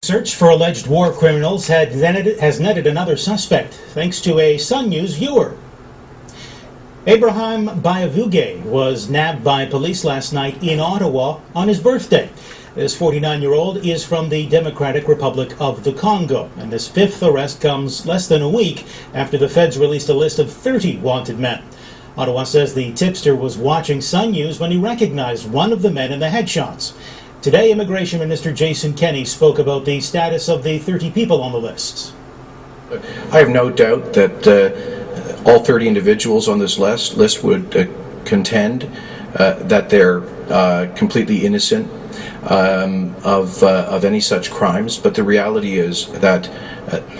Search for alleged war criminals has netted another suspect, thanks to a Sun News viewer. Abraham Bayavuge was nabbed by police last night in Ottawa on his birthday. This 49-year-old is from the Democratic Republic of the Congo, and this fifth arrest comes less than a week after the feds released a list of 30 wanted men. Ottawa says the tipster was watching Sun News when he recognized one of the men in the headshots. Today, Immigration Minister Jason Kenney spoke about the status of the 30 people on the list. I have no doubt that all 30 individuals on this list would contend that they're completely innocent of any such crimes, but the reality is that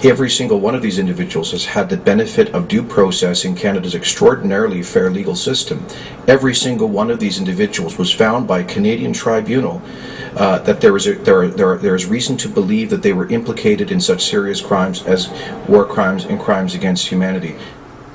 every single one of these individuals has had the benefit of due process in Canada's extraordinarily fair legal system. Every single one of these individuals was found by a Canadian tribunal that there is reason to believe that they were implicated in such serious crimes as war crimes and crimes against humanity.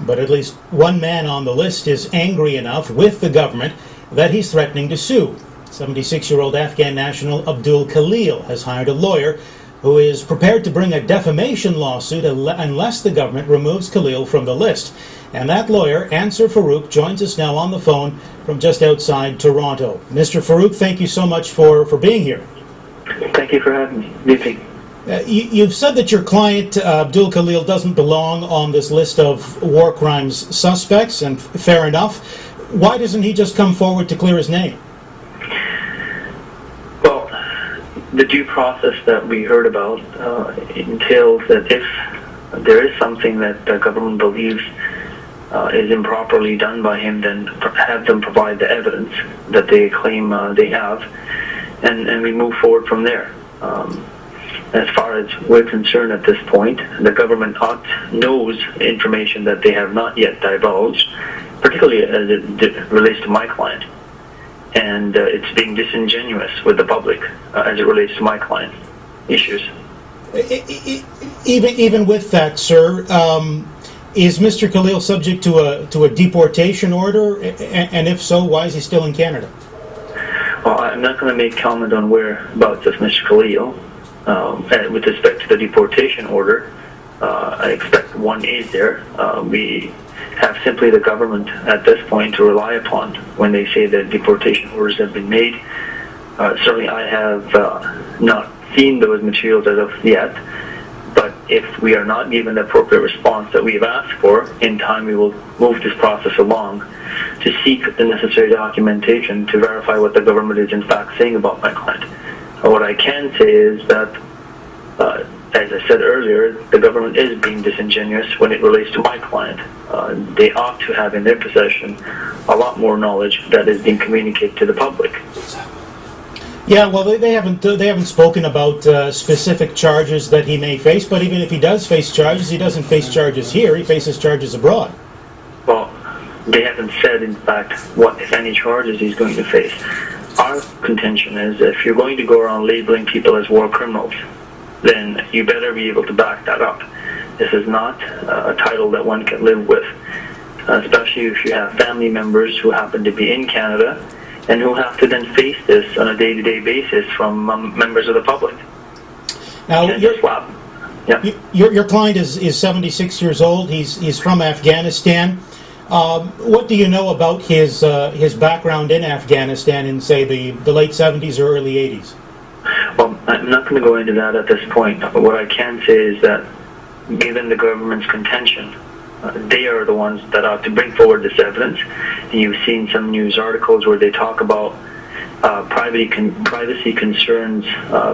But at least one man on the list is angry enough with the government that he's threatening to sue. 76-year-old Afghan national Abdul Khalil has hired a lawyer who is prepared to bring a defamation lawsuit unless the government removes Khalil from the list. And that lawyer, Anser Farooq, joins us now on the phone from just outside Toronto. Mr. Farooq, thank you so much for being here. Thank you for having me. You've said that your client, Abdul Khalil, doesn't belong on this list of war crimes suspects, and fair enough. Why doesn't he just come forward to clear his name? Well, the due process that we heard about entails that if there is something that the government believes is improperly done by him, then have them provide the evidence that they claim they have, and we move forward from there. As far as we're concerned at this point, the government knows information that they have not yet divulged, particularly as it relates to my client. And it's being disingenuous with the public as it relates to my client issues. Even with that, sir, is Mr. Khalil subject to a deportation order? And if so, why is he still in Canada? Well, I'm not going to make comment on whereabouts of Mr. Khalil. With respect to the deportation order, I expect one is there. We have simply the government at this point to rely upon when they say that deportation orders have been made. Certainly I have not seen those materials as of yet, but if we are not given the appropriate response that we have asked for in time, we will move this process along to seek the necessary documentation to verify what the government is in fact saying about my client. What I can say is that, as I said earlier, the government is being disingenuous when it relates to my client. They ought to have in their possession a lot more knowledge that is being communicated to the public. Yeah, well, they haven't spoken about specific charges that he may face, but even if he does face charges, he doesn't face charges here, he faces charges abroad. Well, they haven't said, in fact, what, if any, charges he's going to face. Our contention is if you're going to go around labeling people as war criminals, then you better be able to back that up. This is not a title that one can live with, especially if you have family members who happen to be in Canada and who have to then face this on a day-to-day basis from members of the public. Now, your client is 76 years old. He's from Afghanistan. What do you know about his background in Afghanistan in, say, the late 70s or early 80s? Well, I'm not going to go into that at this point. What I can say is that, given the government's contention, they are the ones that ought to bring forward this evidence. And you've seen some news articles where they talk about privacy concerns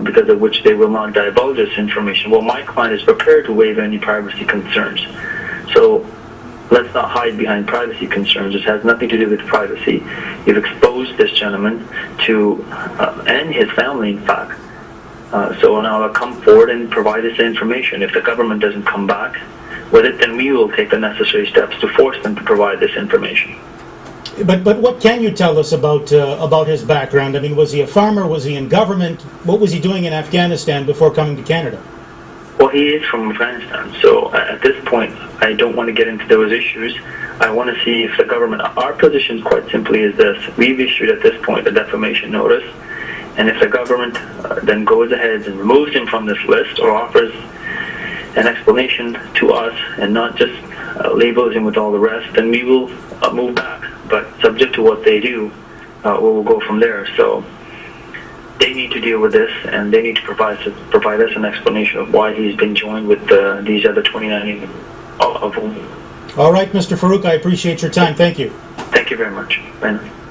because of which they will not divulge this information. Well, my client is prepared to waive any privacy concerns. So let's not hide behind privacy concerns. This has nothing to do with privacy. You've exposed this gentleman to, and his family, in fact. So now I'll come forward and provide this information. If the government doesn't come back with it, then we will take the necessary steps to force them to provide this information. But what can you tell us about his background? I mean, was he a farmer? Was he in government? What was he doing in Afghanistan before coming to Canada? Well, he is from Afghanistan, so at this point, I don't want to get into those issues. I want to see if the government, our position quite simply is this: we've issued at this point a defamation notice, And if the government then goes ahead and removes him from this list or offers an explanation to us and not just labels him with all the rest, then we will move back. But subject to what they do, we'll go from there. So they need to deal with this, and they need to provide us an explanation of why he's been joined with these other 29 of whom. All right, Mr. Farooq, I appreciate your time. Thank you. Thank you very much. Bye now.